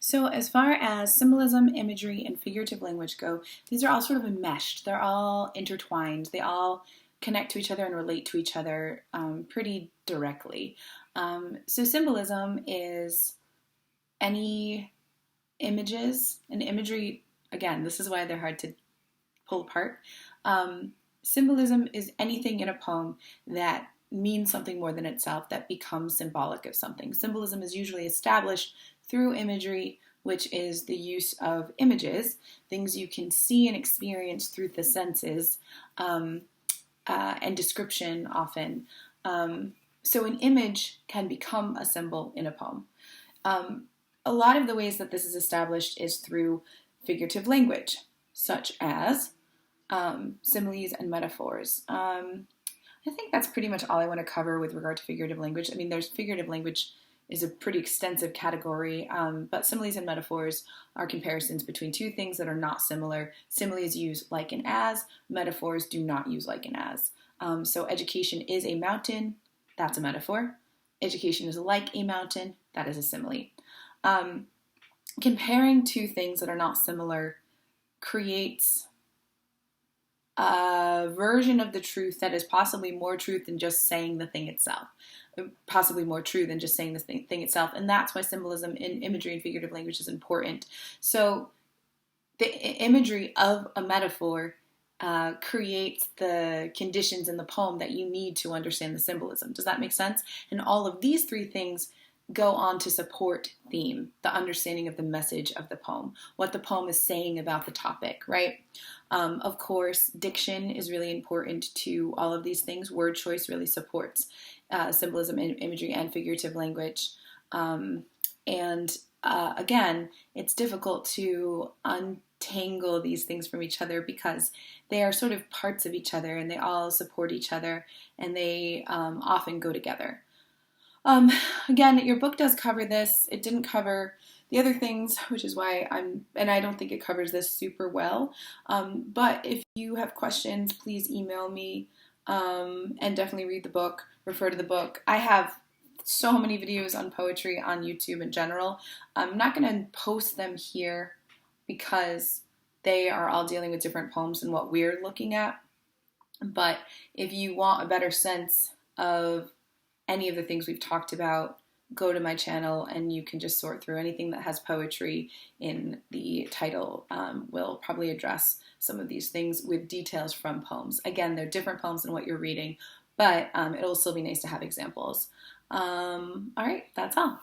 So as far as symbolism, imagery, and figurative language go, these are all sort of enmeshed. They're all intertwined. They all connect to each other and relate to each other pretty directly. So symbolism is any images and imagery. Again, this is why they're hard to pull apart. Symbolism is anything in a poem that means something more than itself, that becomes symbolic of something. Symbolism is usually established through imagery, which is the use of images, things you can see and experience through the senses, and description often. So an image can become a symbol in a poem. A lot of the ways that this is established is through figurative language, such as similes and metaphors. I think that's pretty much all I want to cover with regard to figurative language. I mean, there's figurative language is a pretty extensive category, but similes and metaphors are comparisons between two things that are not similar. Similes use like and as, metaphors do not use like and as. So education is a mountain, that's a metaphor. Education is like a mountain, that is a simile. Comparing two things that are not similar creates a version of the truth that is possibly more truth than just saying the thing itself, possibly more true than just saying the thing itself. And that's why symbolism in imagery and figurative language is important. So the imagery of a metaphor creates the conditions in the poem that you need to understand the symbolism. Does that make sense? And all of these three things go on to support theme, the understanding of the message of the poem, what the poem is saying about the topic, right? Of course, diction is really important to all of these things. Word choice really supports symbolism, imagery, and figurative language. Again, it's difficult to untangle these things from each other because they are sort of parts of each other and they all support each other and they often go together. Again, your book does cover this. It didn't cover the other things, which is why I don't think it covers this super well. But if you have questions, please email me, and definitely read the book, refer to the book. I have so many videos on poetry on YouTube in general. I'm not going to post them here because they are all dealing with different poems and what we're looking at. But if you want a better sense of any of the things we've talked about, go to my channel and you can just sort through anything that has poetry in the title. Will probably address some of these things with details from poems. Again, they're different poems than what you're reading, but it'll still be nice to have examples. All right, that's all.